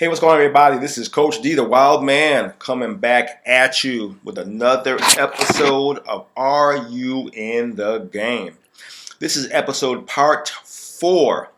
Hey, what's going on, everybody? This is Coach D, the Wild Man, coming back at you with another episode of Are You in the Game? This is episode part 4.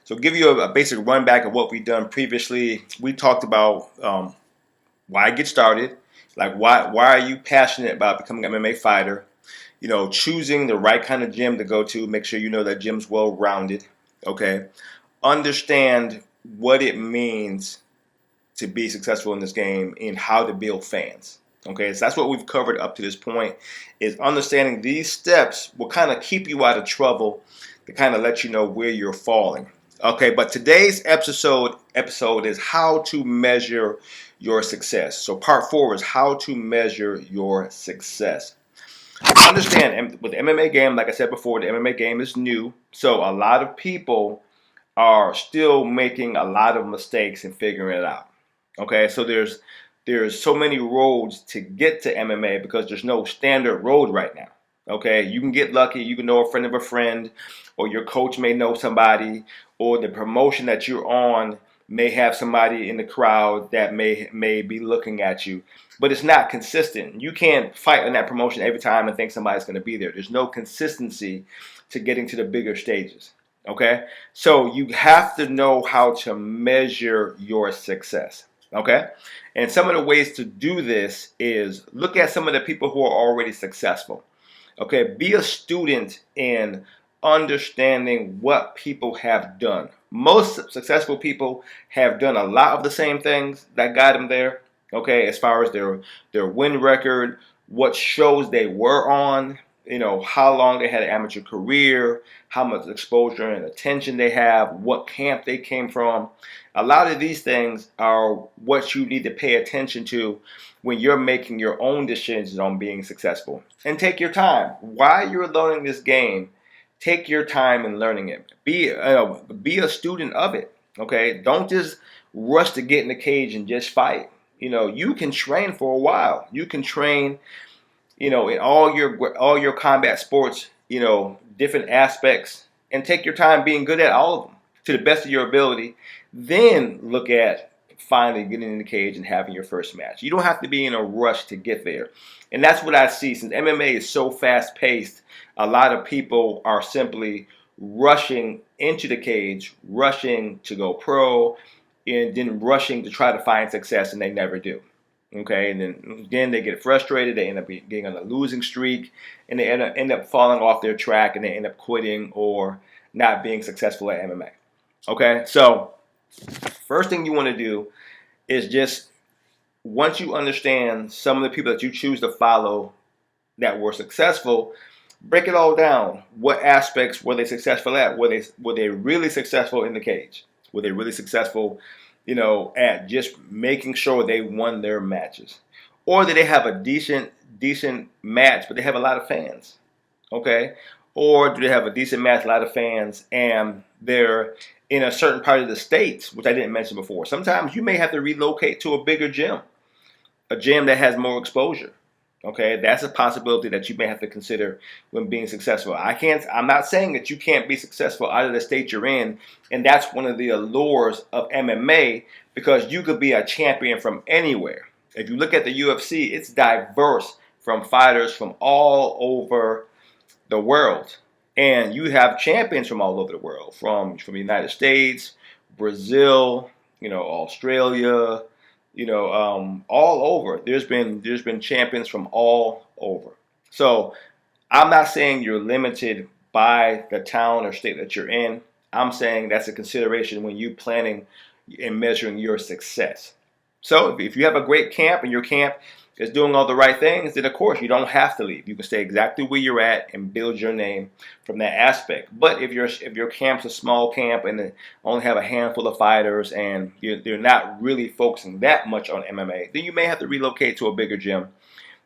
So, give you a basic run back of what we've done previously. We talked about why get started, like why are you passionate about becoming an MMA fighter? You know, choosing the right kind of gym to go to. Make sure you know that gym's well rounded. Okay, understand what it means to be successful in this game and how to build fans. Okay, so that's what we've covered up to this point, is understanding these steps will kind of keep you out of trouble to kind of let you know where you're falling. Okay, but today's episode is how to measure your success. So part 4 is how to measure your success. Understand, with the MMA game, like I said before, the MMA game is new. So a lot of people are still making a lot of mistakes and figuring it out. Okay, so there's so many roads to get to MMA because there's no standard road right now. Okay, you can get lucky, you can know a friend of a friend, or your coach may know somebody, or the promotion that you're on may have somebody in the crowd that may be looking at you, but it's not consistent. You can't fight in that promotion every time and think somebody's going to be there. There's no consistency to getting to the bigger stages. Okay, so you have to know how to measure your success. Okay, and some of the ways to do this is look at some of the people who are already successful. Okay, be a student in understanding what people have done. Most successful people have done a lot of the same things that got them there. Okay, as far as their win record, what shows they were on, you know, how long they had an amateur career, how much exposure and attention they have, what camp they came from. A lot of these things are what you need to pay attention to when you're making your own decisions on being successful. And take your time. While you're learning this game, take your time in learning it. Be a student of it. Okay, don't just rush to get in the cage and just fight. You know, you can train for a while. You can train, you know, in all your combat sports, you know, different aspects, and take your time being good at all of them to the best of your ability. Then look at finally getting in the cage and having your first match. You don't have to be in a rush to get there. And that's what I see. Since MMA is so fast-paced, a lot of people are simply rushing into the cage, rushing to go pro, and then rushing to try to find success, and they never do. Okay, and then again they get frustrated. They end up getting on a losing streak, and they end up falling off their track, and they end up quitting or not being successful at MMA. Okay, so first thing you want to do is just, once you understand some of the people that you choose to follow that were successful, break it all down. What aspects were they successful at? Were they really successful in the cage? Were they really successful, you know, at just making sure they won their matches? Or did they have a decent match, but they have a lot of fans? Okay? Or do they have a decent match, a lot of fans, and they're in a certain part of the state, which I didn't mention before. Sometimes you may have to relocate to a bigger gym, a gym that has more exposure. Okay, that's a possibility that you may have to consider when being successful. I'm not saying that you can't be successful out of the state you're in, and that's one of the allures of MMA, because you could be a champion from anywhere. If you look at the UFC, it's diverse from fighters from all over the world. And you have champions from all over the world, from the United States, Brazil, you know, Australia, you know, all over. There's been champions from all over. So I'm not saying you're limited by the town or state that you're in. I'm saying that's a consideration when you're planning and measuring your success. So if you have a great camp and your camp is doing all the right things, then of course you don't have to leave. You can stay exactly where you're at and build your name from that aspect. But if your camp's a small camp and they only have a handful of fighters and they're not really focusing that much on MMA, then you may have to relocate to a bigger gym,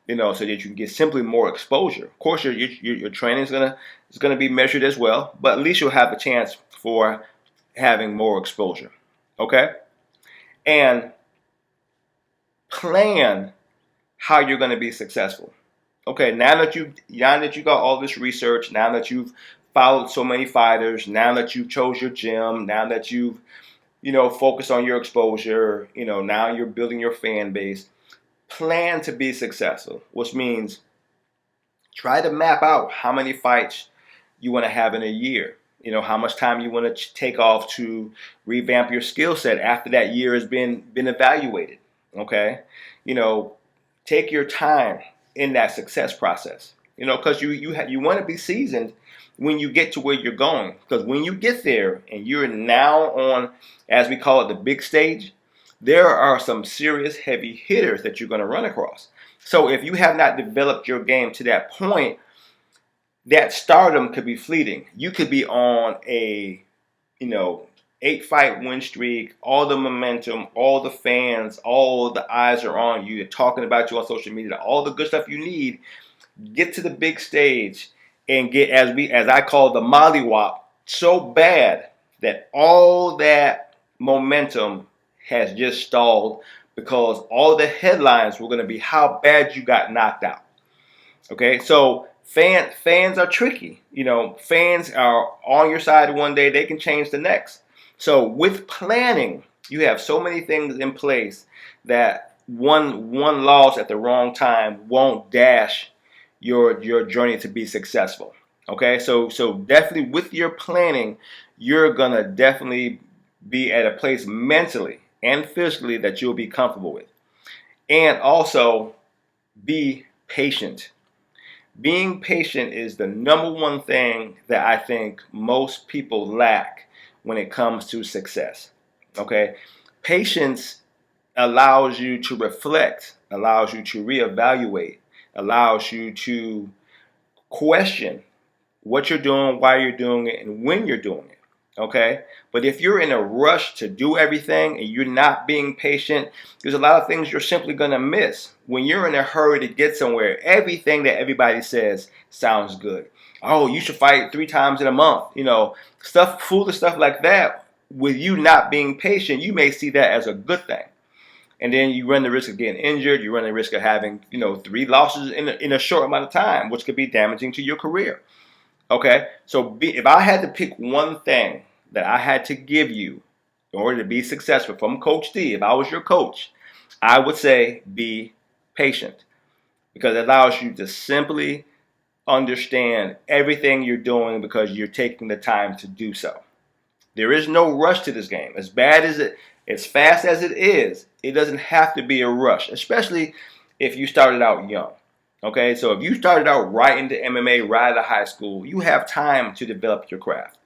you know, so that you can get simply more exposure. Of course, your training is gonna be measured as well, but at least you'll have a chance for having more exposure. Okay, and plan how you're going to be successful. Okay, now that you got all this research, now that you've followed so many fighters, now that you chose your gym, now that you've focus on your exposure. Now you're building your fan base. Plan to be successful, which means try to map out how many fights you want to have in a year. How much time you want to take off to revamp your skill set after that year has been evaluated. Okay, you know, take your time in that success process. Because you want to be seasoned when you get to where you're going. Because when you get there and you're now on, as we call it, the big stage, there are some serious heavy hitters that you're going to run across. So if you have not developed your game to that point, that stardom could be fleeting. You could be on a, 8-fight win streak, all the momentum, all the fans, all the eyes are on you. They're talking about you on social media, all the good stuff you need. Get to the big stage and get, as I call the mollywop, so bad that all that momentum has just stalled because all the headlines were going to be how bad you got knocked out. Okay, so fans are tricky. Fans are on your side one day, they can change the next. So with planning, you have so many things in place that one loss at the wrong time won't dash your journey to be successful. Okay, so definitely with your planning, you're gonna definitely be at a place mentally and physically that you'll be comfortable with. And also be patient. Being patient is the number one thing that I think most people lack when it comes to success. Okay? Patience allows you to reflect, allows you to reevaluate, allows you to question what you're doing, why you're doing it, and when you're doing it. Okay? But if you're in a rush to do everything and you're not being patient, there's a lot of things you're simply going to miss. When you're in a hurry to get somewhere, everything that everybody says sounds good. Oh, you should fight 3 times in a month. Foolish stuff like that. With you not being patient, you may see that as a good thing. And then you run the risk of getting injured. You run the risk of having, 3 losses in a short amount of time, which could be damaging to your career. Okay, so if I had to pick one thing that I had to give you in order to be successful from Coach D, if I was your coach, I would say be patient, because it allows you to simply understand everything you're doing because you're taking the time to do so. There is no rush to this game. As fast as it is, it doesn't have to be a rush, especially if you started out young. Okay, so if you started out right into MMA right out of high school, you have time to develop your craft.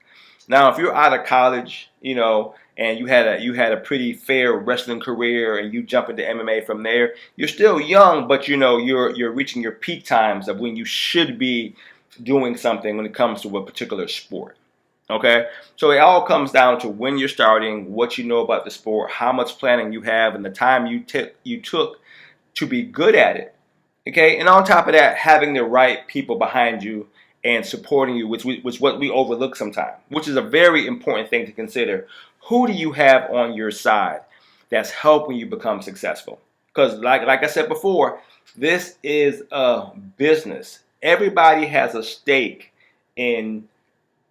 Now, if you're out of college, and you had a pretty fair wrestling career, and you jump into MMA from there, you're still young, but you're reaching your peak times of when you should be doing something when it comes to a particular sport. Okay, so it all comes down to when you're starting, what you know about the sport, how much planning you have, and the time you took to be good at it. Okay, and on top of that, having the right people behind you and supporting you, which what we overlook sometimes, which is a very important thing to consider. Who do you have on your side that's helping you become successful? Because like I said before, this is a business. Everybody has a stake in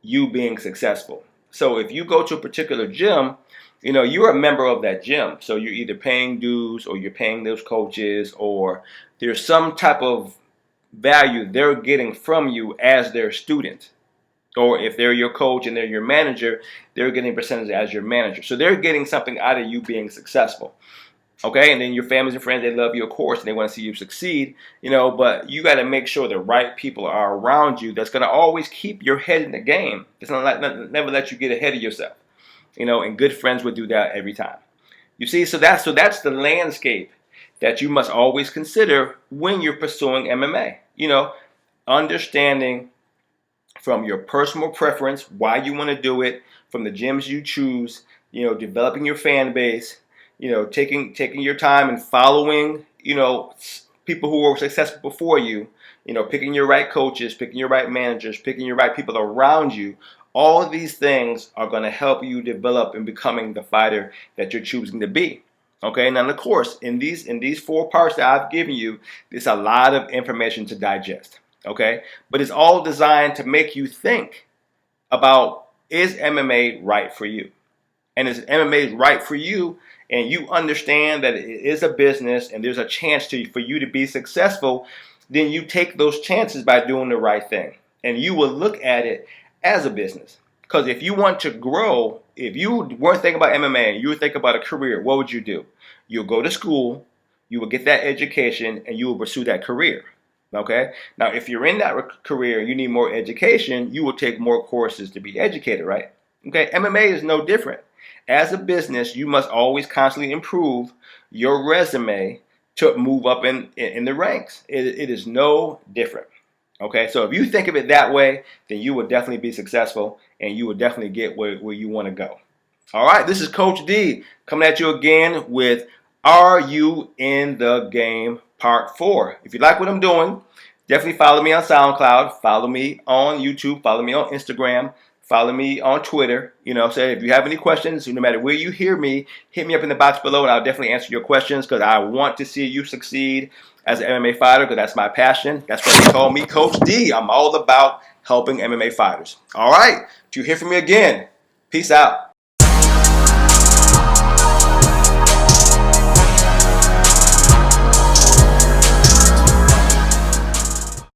you being successful. So if you go to a particular gym, you're a member of that gym. So you're either paying dues or you're paying those coaches, or there's some type of value they're getting from you as their student. Or if they're your coach and they're your manager, they're getting a percentage as your manager. So they're getting something out of you being successful. Okay, and then your families and friends, they love you, of course, and they want to see you succeed, but you got to make sure the right people are around you that's going to always keep your head in the game. It's never let you get ahead of yourself. And good friends would do that every time. You see, so that's the landscape that you must always consider when you're pursuing MMA. Understanding from your personal preference why you want to do it, from the gyms you choose, developing your fan base, taking your time and following, people who were successful before you, picking your right coaches, picking your right managers, picking your right people around you. All of these things are going to help you develop in becoming the fighter that you're choosing to be. Okay, now of course, in these 4 parts that I've given you, there's a lot of information to digest. Okay, but it's all designed to make you think about, is MMA right for you? and if MMA is right for you, and you understand that it is a business and there's a chance for you to be successful, then you take those chances by doing the right thing. And you will look at it as a business. Because if you want to grow, if you weren't thinking about MMA and you were thinking about a career, what would you do? You'll go to school, you will get that education, and you will pursue that career. Okay? Now, if you're in that career and you need more education, you will take more courses to be educated, right? Okay? MMA is no different. As a business, you must always constantly improve your resume to move up in the ranks. It is no different. Okay, so if you think of it that way, then you will definitely be successful and you will definitely get where you want to go. All right, this is Coach D coming at you again with Are You in the Game Part 4. If you like what I'm doing, definitely follow me on SoundCloud, follow me on YouTube, follow me on Instagram, follow me on Twitter. Say if you have any questions, no matter where you hear me, hit me up in the box below and I'll definitely answer your questions because I want to see you succeed as an MMA fighter because that's my passion. That's why they call me Coach D. I'm all about helping MMA fighters. All right, till you hear from me again, peace out.